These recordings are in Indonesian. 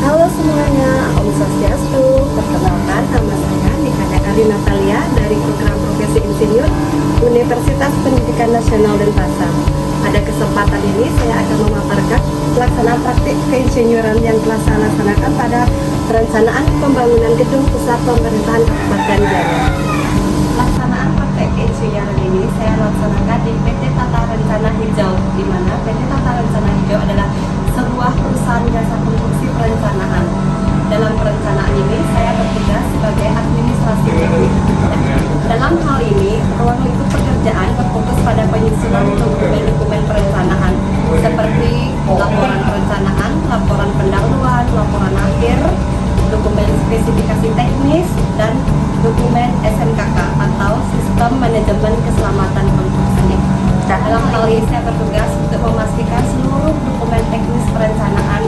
Halo semuanya, Om Swastiastu. Perkenalkan, nama saya Nikaya Ari Natalia dari Program Profesi Insinyur Universitas Pendidikan Nasional Denpasar. Pada kesempatan ini saya akan memaparkan pelaksanaan praktik keinsinyuran yang telah saya laksanakan pada perencanaan pembangunan gedung pusat pemerintahan Kabupaten Gianyar. Pelaksanaan praktik keinsinyuran ini saya laksanakan di PT Tata Rencana Hijau, di mana PT Tata Rencana Hijau adalah sebuah perusahaan jasa konstruksi perencanaan. Dalam perencanaan ini saya bertugas sebagai administrasi teknik. Dalam hal ini, ruang lingkup pekerjaan berfokus pada penyusunan dokumen-dokumen perencanaan seperti laporan perencanaan, laporan pendahuluan, laporan akhir, dokumen spesifikasi teknis, dan dokumen SMKK atau Sistem Manajemen Keselamatan Konstruksi. Dalam hal ini saya bertugas untuk memastikan seluruh dokumen teknis perencanaan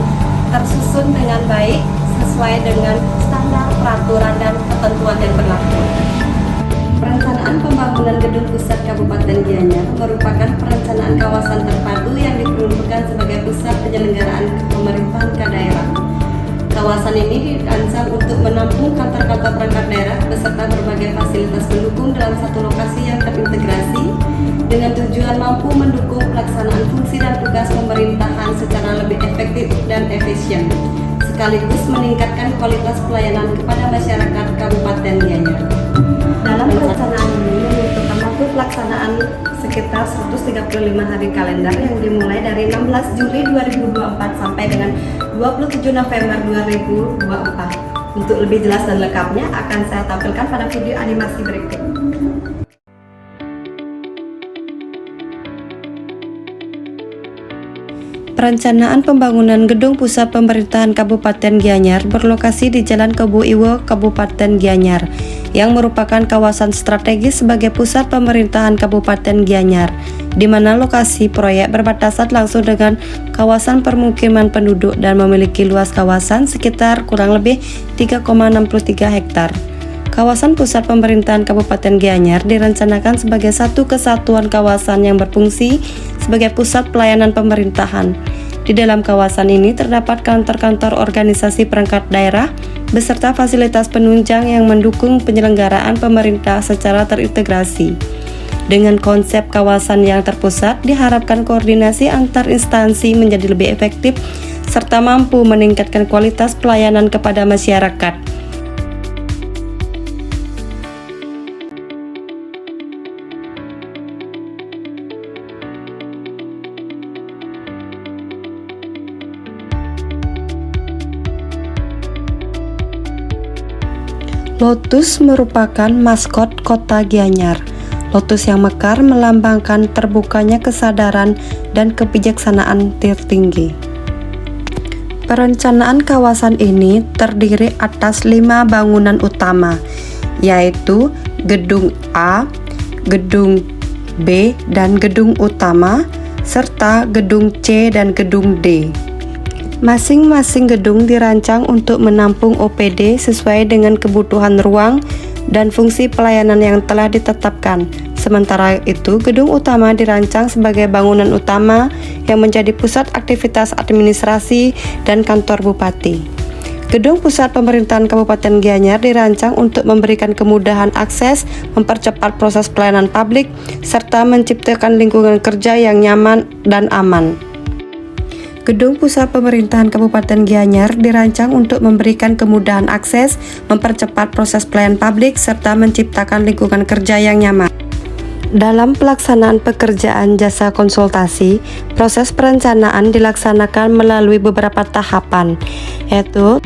tersusun dengan baik sesuai dengan standar, peraturan, dan ketentuan yang berlaku. Perencanaan pembangunan gedung pusat Kabupaten Gianyar merupakan perencanaan kawasan terpadu yang diperuntukkan sebagai pusat penyelenggaraan pemerintahan ke daerah. Kawasan ini dirancang untuk menampung kantor-kantor perangkat daerah beserta berbagai fasilitas pendukung dalam satu lokasi yang terintegrasi dengan tujuan mampu mendukung pelaksanaan fungsi dan tugas pemerintahan secara lebih efektif dan efisien, sekaligus meningkatkan kualitas pelayanan kepada masyarakat Kabupaten Gianyar. Dalam perencanaan ini membutuhkan waktu pelaksanaan sekitar 135 hari kalender yang dimulai dari 16 Juli 2024 sampai dengan 27 November 2024. Untuk lebih jelas dan lengkapnya akan saya tampilkan pada video animasi berikut. Perencanaan pembangunan gedung pusat pemerintahan Kabupaten Gianyar berlokasi di Jalan Kebo Iwo, Kabupaten Gianyar, yang merupakan kawasan strategis sebagai pusat pemerintahan Kabupaten Gianyar, di mana lokasi proyek berbatasan langsung dengan kawasan permukiman penduduk dan memiliki luas kawasan sekitar kurang lebih 3,63 hektar. Kawasan pusat pemerintahan Kabupaten Gianyar direncanakan sebagai satu kesatuan kawasan yang berfungsi sebagai pusat pelayanan pemerintahan. Di dalam kawasan ini terdapat kantor-kantor organisasi perangkat daerah beserta fasilitas penunjang yang mendukung penyelenggaraan pemerintah secara terintegrasi. Dengan konsep kawasan yang terpusat, diharapkan koordinasi antar instansi menjadi lebih efektif serta mampu meningkatkan kualitas pelayanan kepada masyarakat. Lotus merupakan maskot kota Gianyar. Lotus yang mekar melambangkan terbukanya kesadaran dan kebijaksanaan tertinggi. Perencanaan kawasan ini terdiri atas 5 bangunan utama, yaitu Gedung A, Gedung B, dan Gedung Utama, serta Gedung C dan Gedung D. Masing-masing gedung dirancang untuk menampung OPD sesuai dengan kebutuhan ruang dan fungsi pelayanan yang telah ditetapkan. Sementara itu, gedung utama dirancang sebagai bangunan utama yang menjadi pusat aktivitas administrasi dan kantor bupati. Gedung pusat pemerintahan Kabupaten Gianyar dirancang untuk memberikan kemudahan akses, mempercepat proses pelayanan publik, serta menciptakan lingkungan kerja yang nyaman dan aman. Gedung pusat pemerintahan Kabupaten Gianyar dirancang untuk memberikan kemudahan akses, mempercepat proses pelayanan publik, serta menciptakan lingkungan kerja yang nyaman. Dalam pelaksanaan pekerjaan jasa konsultasi, proses perencanaan dilaksanakan melalui beberapa tahapan, yaitu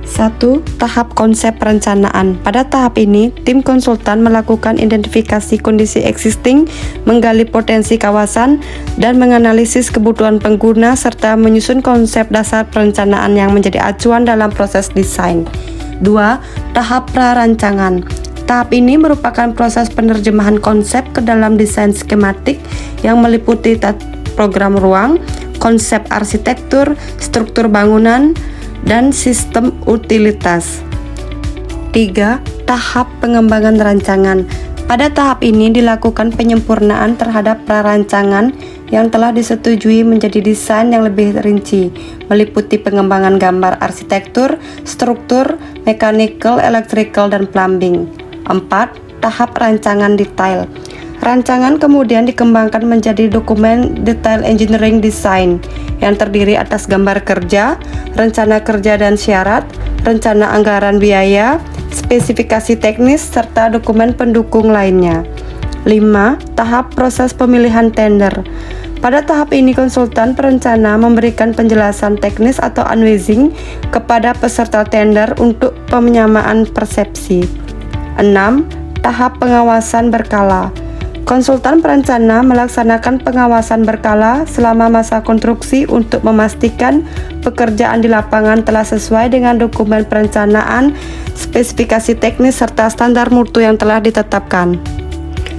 1. Tahap konsep perencanaan. Pada tahap ini, tim konsultan melakukan identifikasi kondisi existing, menggali potensi kawasan, dan menganalisis kebutuhan pengguna, serta menyusun konsep dasar perencanaan yang menjadi acuan dalam proses desain. 2. Tahap prarancangan. Tahap ini merupakan proses penerjemahan konsep ke dalam desain skematik yang meliputi program ruang, konsep arsitektur, struktur bangunan, dan sistem utilitas. 3. Tahap pengembangan rancangan. Pada tahap ini dilakukan penyempurnaan terhadap prarancangan yang telah disetujui menjadi desain yang lebih rinci, meliputi pengembangan gambar arsitektur, struktur, mechanical, electrical, dan plumbing. 4. Tahap rancangan detail. Rancangan kemudian dikembangkan menjadi dokumen detail engineering design yang terdiri atas gambar kerja, rencana kerja dan syarat, rencana anggaran biaya, spesifikasi teknis, serta dokumen pendukung lainnya. 5. Tahap proses pemilihan tender. Pada tahap ini konsultan perencana memberikan penjelasan teknis atau unwasing kepada peserta tender untuk penyamaan persepsi. 6. Tahap pengawasan berkala. Konsultan perencana melaksanakan pengawasan berkala selama masa konstruksi untuk memastikan pekerjaan di lapangan telah sesuai dengan dokumen perencanaan, spesifikasi teknis, serta standar mutu yang telah ditetapkan.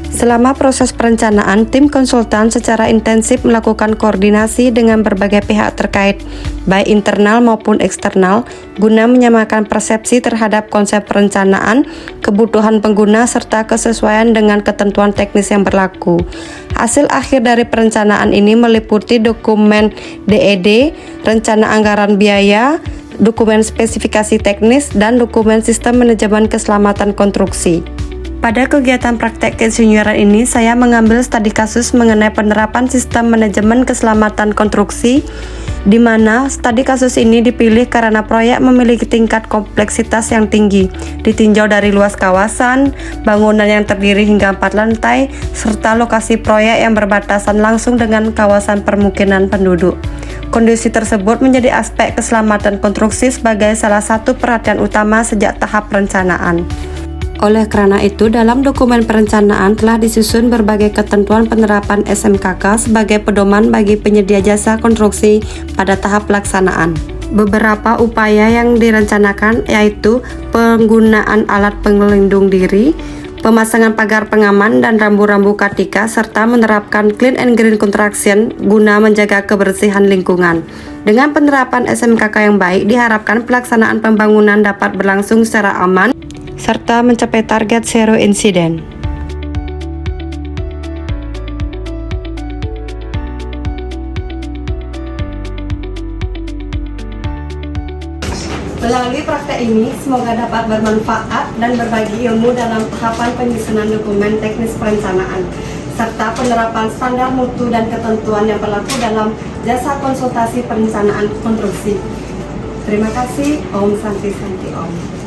Selama proses perencanaan, tim konsultan secara intensif melakukan koordinasi dengan berbagai pihak terkait, baik internal maupun eksternal, guna menyamakan persepsi terhadap konsep perencanaan, kebutuhan pengguna, serta kesesuaian dengan ketentuan teknis yang berlaku. Hasil akhir dari perencanaan ini meliputi dokumen DED, rencana anggaran biaya, dokumen spesifikasi teknis, dan dokumen sistem manajemen keselamatan konstruksi. Pada kegiatan praktek keinsinyuran ini, saya mengambil studi kasus mengenai penerapan sistem manajemen keselamatan konstruksi, di mana studi kasus ini dipilih karena proyek memiliki tingkat kompleksitas yang tinggi, ditinjau dari luas kawasan, bangunan yang terdiri hingga 4 lantai, serta lokasi proyek yang berbatasan langsung dengan kawasan permukiman penduduk. Kondisi tersebut menjadi aspek keselamatan konstruksi sebagai salah satu perhatian utama sejak tahap perencanaan. Oleh karena itu, dalam dokumen perencanaan telah disusun berbagai ketentuan penerapan SMKK sebagai pedoman bagi penyedia jasa konstruksi pada tahap pelaksanaan. Beberapa upaya yang direncanakan yaitu penggunaan alat pelindung diri, pemasangan pagar pengaman dan rambu-rambu K3, serta menerapkan clean and green construction guna menjaga kebersihan lingkungan. Dengan penerapan SMKK yang baik, diharapkan pelaksanaan pembangunan dapat berlangsung secara aman serta mencapai target zero incident. Melalui praktek ini, semoga dapat bermanfaat dan berbagi ilmu dalam tahapan penyusunan dokumen teknis perencanaan, serta penerapan standar mutu dan ketentuan yang berlaku dalam jasa konsultasi perencanaan konstruksi. Terima kasih. Om Santi Santi Om.